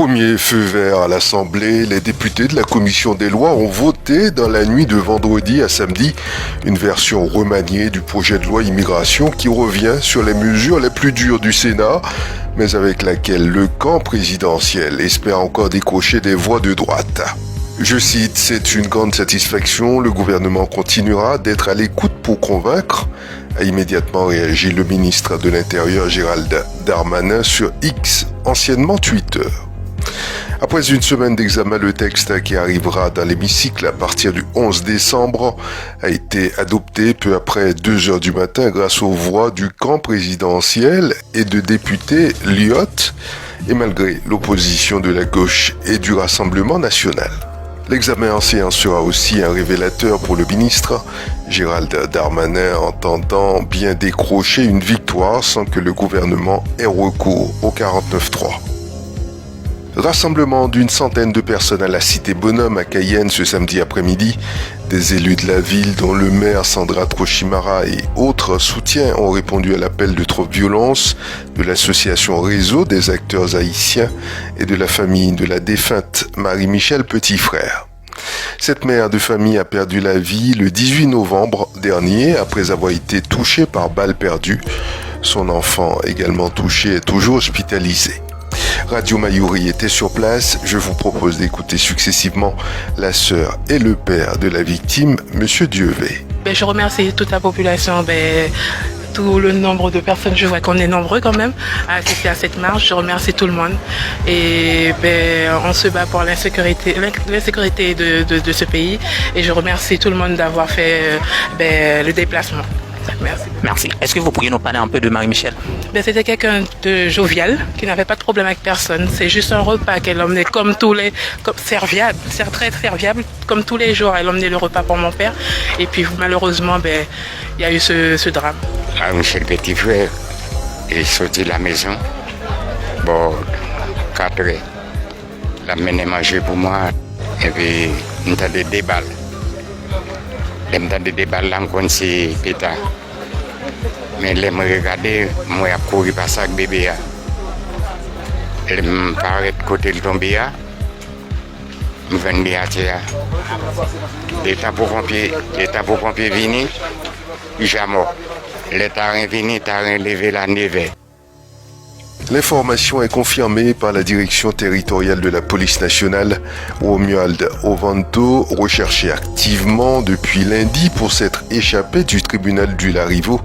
Premier feu vert à l'Assemblée, les députés de la Commission des lois ont voté dans la nuit de vendredi à samedi une version remaniée du projet de loi immigration qui revient sur les mesures les plus dures du Sénat, mais avec laquelle le camp présidentiel espère encore décrocher des voix de droite. Je cite, c'est une grande satisfaction, le gouvernement continuera d'être à l'écoute pour convaincre, a immédiatement réagi le ministre de l'Intérieur Gérald Darmanin sur X, anciennement Twitter. Après une semaine d'examen, le texte qui arrivera dans l'hémicycle à partir du 11 décembre a été adopté peu après 2 heures du matin grâce aux voix du camp présidentiel et de députés Lyot et malgré l'opposition de la gauche et du Rassemblement national. L'examen en séance sera aussi un révélateur pour le ministre Gérald Darmanin entendant bien décrocher une victoire sans que le gouvernement ait recours au 49-3. Rassemblement d'une centaine de personnes à la Cité Bonhomme à Cayenne ce samedi après-midi. Des élus de la ville, dont le maire Sandra Trochimara et autres soutiens, ont répondu à l'appel de trop violence de l'association Réseau des acteurs haïtiens et de la famille de la défunte Marie-Michel Petit-Frère. Cette mère de famille a perdu la vie le 18 novembre dernier après avoir été touchée par balle perdue. Son enfant, également touché, est toujours hospitalisé. Radio Mayuri était sur place. Je vous propose d'écouter successivement la sœur et le père de la victime, Monsieur Dieuvay. Je remercie toute la population, tout le nombre de personnes, je vois qu'on est nombreux quand même à assister à cette marche. Je remercie tout le monde et on se bat pour l'insécurité de ce pays et je remercie tout le monde d'avoir fait le déplacement. Merci. Est-ce que vous pourriez nous parler un peu de Marie-Michel? C'était quelqu'un de jovial, qui n'avait pas de problème avec personne. C'est juste un repas qu'elle emmenait serviable, c'est très serviable, comme tous les jours. Elle emmenait le repas pour mon père. Et puis malheureusement, il y a eu ce drame. Marie-Michel Petit-Frère est sorti de la maison. 4 heures. Elle a mené manger pour moi. Et puis, on a des balles. Elle me donne des balles là, comme c'est pétard. Mais elle me regarder, moi, j'ai couru par ça avec bébé. Elle me paraît de côté de tomber. Je viens de dire, l'état pour pompier vini, j'ai mort. L'état vini, t'as levé la neve. L'information est confirmée par la direction territoriale de la police nationale. Romuald Ovanto, recherché activement depuis lundi pour s'être échappé du tribunal du Larivot,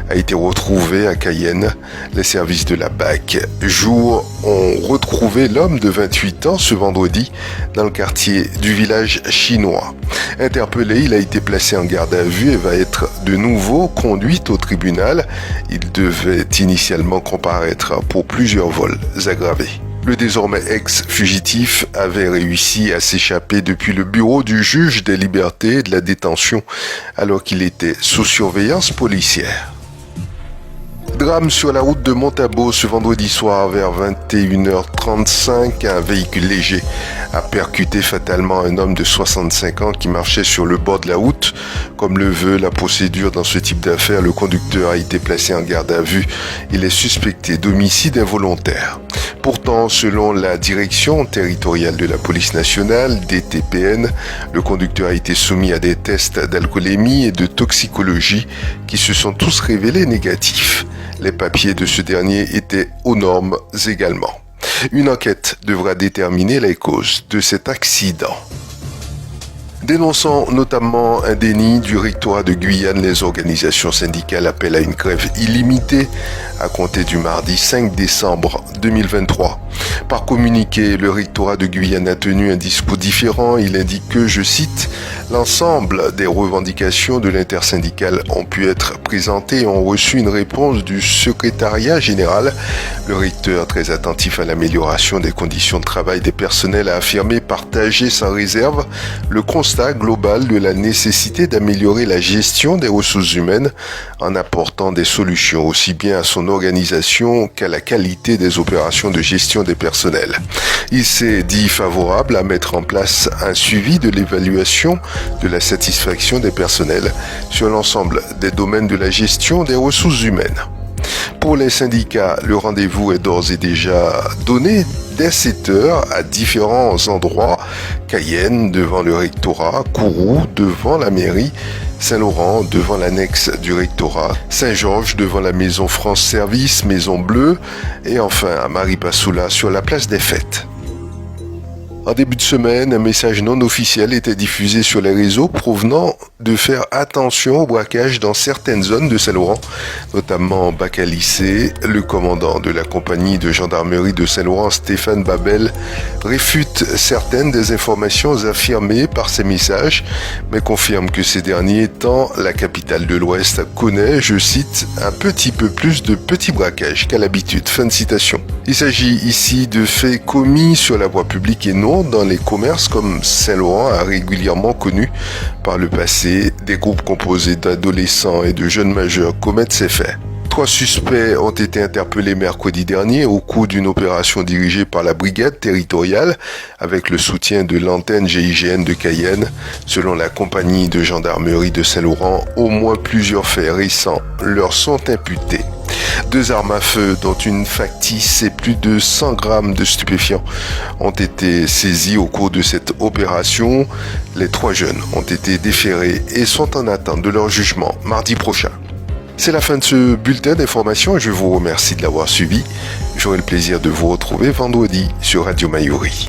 a été retrouvé à Cayenne. Les services de la BAC Jour ont retrouvé l'homme de 28 ans ce vendredi dans le quartier du village chinois. Interpellé, il a été placé en garde à vue et va être de nouveau conduit au tribunal. Il devait initialement comparaître pour plusieurs vols aggravés. Le désormais ex-fugitif avait réussi à s'échapper depuis le bureau du juge des libertés et de la détention alors qu'il était sous surveillance policière. Drame sur la route de Montabo ce vendredi soir vers 21h35. Un véhicule léger a percuté fatalement un homme de 65 ans qui marchait sur le bord de la route. Comme le veut la procédure dans ce type d'affaires, le conducteur a été placé en garde à vue. Il est suspecté d'homicide involontaire. Pourtant, selon la direction territoriale de la police nationale, DTPN, le conducteur a été soumis à des tests d'alcoolémie et de toxicologie qui se sont tous révélés négatifs. Les papiers de ce dernier étaient aux normes également. Une enquête devra déterminer les causes de cet accident. Dénonçant notamment un déni du rectorat de Guyane, les organisations syndicales appellent à une grève illimitée à compter du mardi 5 décembre 2023. Par communiqué, le rectorat de Guyane a tenu un discours différent. Il indique que, je cite, « L'ensemble des revendications de l'intersyndicale ont pu être présentées et ont reçu une réponse du secrétariat général. Le recteur, très attentif à l'amélioration des conditions de travail des personnels, a affirmé partager sans réserve le constat global de la nécessité d'améliorer la gestion des ressources humaines en apportant des solutions aussi bien à son organisation qu'à la qualité des opérations de gestion des personnels. Il s'est dit favorable à mettre en place un suivi de l'évaluation de la satisfaction des personnels sur l'ensemble des domaines de la gestion des ressources humaines. Pour les syndicats, le rendez-vous est d'ores et déjà donné dès 7h à différents endroits. Cayenne devant le rectorat, Kourou devant la mairie, Saint-Laurent devant l'annexe du rectorat, Saint-Georges devant la maison France Service, Maison Bleue et enfin à Maripasoula sur la place des Fêtes. En début de semaine, un message non officiel était diffusé sur les réseaux provenant de faire attention au braquage dans certaines zones de Saint-Laurent, notamment Bac-à-Lycée. Le commandant de la compagnie de gendarmerie de Saint-Laurent, Stéphane Babel, réfute certaines des informations affirmées par ces messages, mais confirme que ces derniers temps, la capitale de l'Ouest connaît, je cite, un petit peu plus de petits braquages qu'à l'habitude. Fin de citation. Il s'agit ici de faits commis sur la voie publique et non dans les commerces comme Saint-Laurent a régulièrement connu par le passé. Des groupes composés d'adolescents et de jeunes majeurs commettent ces faits. 3 suspects ont été interpellés mercredi dernier au cours d'une opération dirigée par la brigade territoriale avec le soutien de l'antenne GIGN de Cayenne. Selon la compagnie de gendarmerie de Saint-Laurent, au moins plusieurs faits récents leur sont imputés. 2 armes à feu, dont une factice et plus de 100 grammes de stupéfiants, ont été saisies au cours de cette opération. Les 3 jeunes ont été déférés et sont en attente de leur jugement mardi prochain. C'est la fin de ce bulletin d'information et je vous remercie de l'avoir suivi. J'aurai le plaisir de vous retrouver vendredi sur Radio Mayuri.